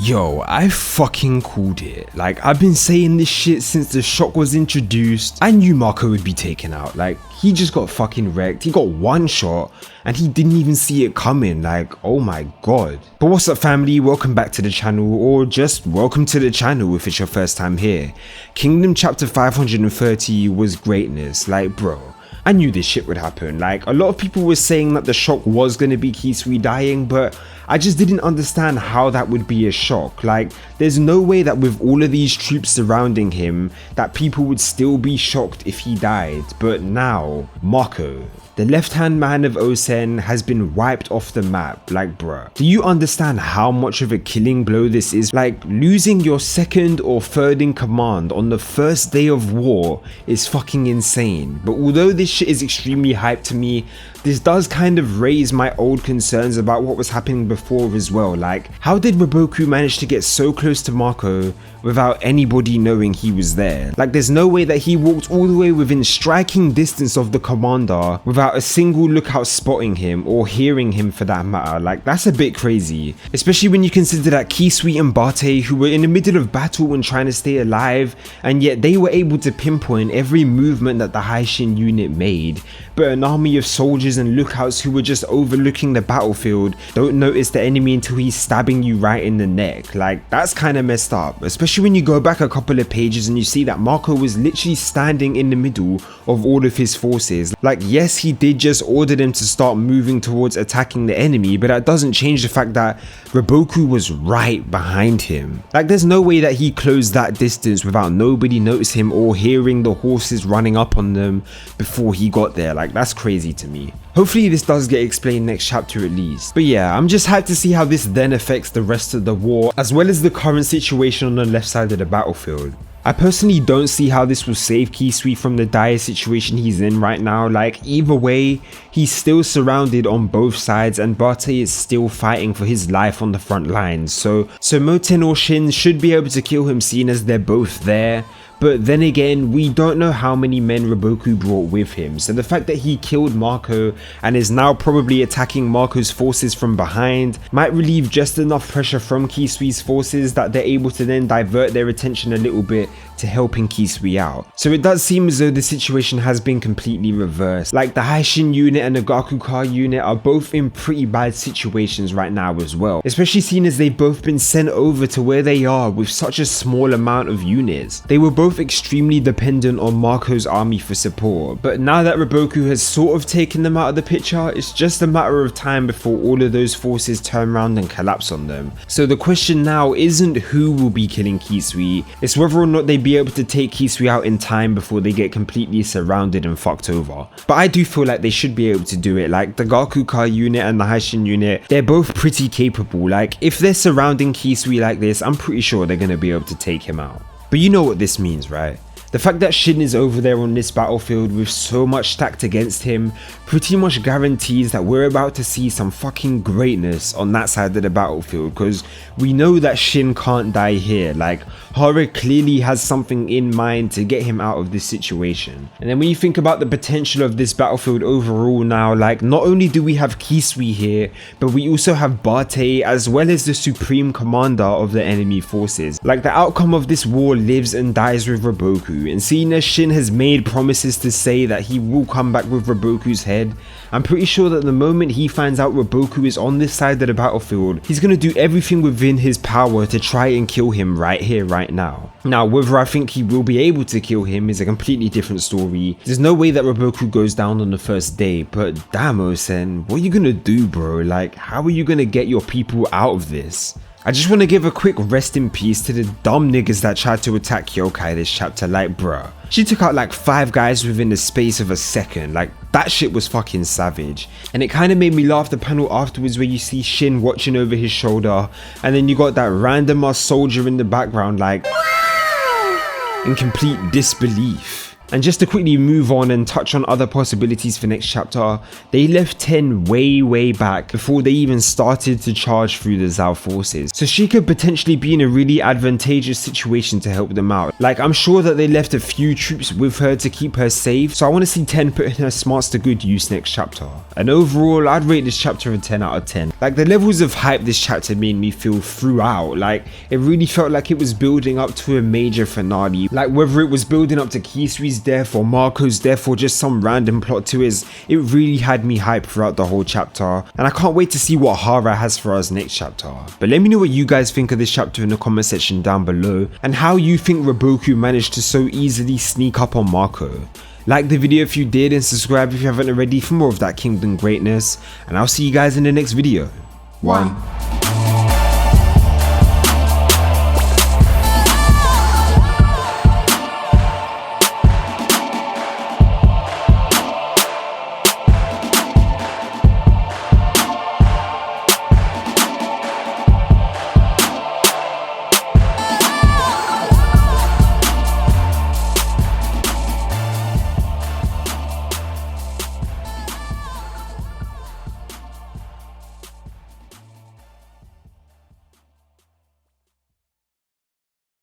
Yo, I fucking called it. Like, I've been saying this shit since the shock was introduced. I knew Marco would be taken out. Like, he just got fucking wrecked. He got one shot and he didn't even see it coming. Like, oh my god. But what's up, family? Welcome back to the channel, or just welcome to the channel if it's your first time here. Kingdom chapter 530 was greatness. Like, bro, I knew this shit would happen. Like, a lot of people were saying that the shock was gonna be Kisui dying, but I just didn't understand how that would be a shock. Like, there's no way that with all of these troops surrounding him, that people would still be shocked if he died. But now, Marco, the left-hand man of Osen, has been wiped off the map. Like, bruh, do you understand how much of a killing blow this is? Like, losing your second or third in command on the first day of war is fucking insane. But although this shit is extremely hyped to me, this does kind of raise my old concerns about what was happening before as well. Like, how did Roboku manage to get so close to Marco without anybody knowing he was there? Like, there's no way that he walked all the way within striking distance of the commander without a single lookout spotting him, or hearing him for that matter. Like, that's a bit crazy, especially when you consider that Kisui and Bate, who were in the middle of battle and trying to stay alive, and yet they were able to pinpoint every movement that the Haishin unit made, but an army of soldiers and lookouts who were just overlooking the battlefield don't notice the enemy until he's stabbing you right in the neck. Like, that's kind of messed up, especially when you go back a couple of pages and you see that Marco was literally standing in the middle of all of his forces. Like, yes, he did just order them to start moving towards attacking the enemy, but that doesn't change the fact that Roboku was right behind him. Like, there's no way that he closed that distance without nobody noticing him or hearing the horses running up on them before he got there. Like, that's crazy to me. Hopefully this does get explained next chapter at least. But yeah, I'm just hyped to see how this then affects the rest of the war, as well as the current situation on the left side of the battlefield. I personally don't see how this will save Kisui from the dire situation he's in right now. Like, either way, he's still surrounded on both sides and Bate is still fighting for his life on the front lines. So Moten or Shin should be able to kill him, seeing as they're both there. But then again, we don't know how many men Roboku brought with him, so the fact that he killed Marco and is now probably attacking Marco's forces from behind might relieve just enough pressure from Kisui's forces that they're able to then divert their attention a little bit to helping Kisui out. So it does seem as though the situation has been completely reversed. Like, the Haishin unit and the Gakuka unit are both in pretty bad situations right now as well, especially seeing as they've both been sent over to where they are with such a small amount of units. They were both extremely dependent on Marco's army for support, but now that Roboku has sort of taken them out of the picture, it's just a matter of time before all of those forces turn around and collapse on them. So the question now isn't who will be killing Kisui, it's whether or not they be able to take Kisui out in time before they get completely surrounded and fucked over. But I do feel like they should be able to do it. Like, the Gakuka unit and the Haishin unit, they're both pretty capable. Like, if they're surrounding Kisui like this, I'm pretty sure they're gonna be able to take him out. But you know what this means, right? The fact that Shin is over there on this battlefield with so much stacked against him pretty much guarantees that we're about to see some fucking greatness on that side of the battlefield, because we know that Shin can't die here. Like, Hara clearly has something in mind to get him out of this situation. And then when you think about the potential of this battlefield overall now, like, not only do we have Kisui here, but we also have Bate as well as the supreme commander of the enemy forces. Like, the outcome of this war lives and dies with Roboku, and seeing as Shin has made promises to say that he will come back with Roboku's head, I'm pretty sure that the moment he finds out Roboku is on this side of the battlefield, he's gonna do everything within his power to try and kill him right here, right now. Now, whether I think he will be able to kill him is a completely different story. There's no way that Roboku goes down on the first day, but damn, Osen, what are you gonna do, bro? Like, how are you gonna get your people out of this? I just want to give a quick rest in peace to the dumb niggas that tried to attack Yokai this chapter. Like, bruh, she took out like 5 guys within the space of a second. Like, that shit was fucking savage. And it kind of made me laugh the panel afterwards where you see Shin watching over his shoulder, and then you got that random ass soldier in the background, like, in complete disbelief. And just to quickly move on and touch on other possibilities for next chapter, they left 10 way back before they even started to charge through the Zhao forces. So she could potentially be in a really advantageous situation to help them out. Like, I'm sure that they left a few troops with her to keep her safe, so I want to see 10 putting her smarts to good use next chapter. And overall, I'd rate this chapter a 10 out of 10. Like, the levels of hype this chapter made me feel throughout, like, it really felt like it was building up to a major finale. Like, whether it was building up to Kisui's death or Marco's death or just some random plot twist, it really had me hyped throughout the whole chapter, and I can't wait to see what Hara has for us next chapter. But let me know what you guys think of this chapter in the comment section down below, and how you think Raboku managed to so easily sneak up on Marco. Like the video if you did, and subscribe if you haven't already for more of that Kingdom greatness, and I'll see you guys in the next video. 1.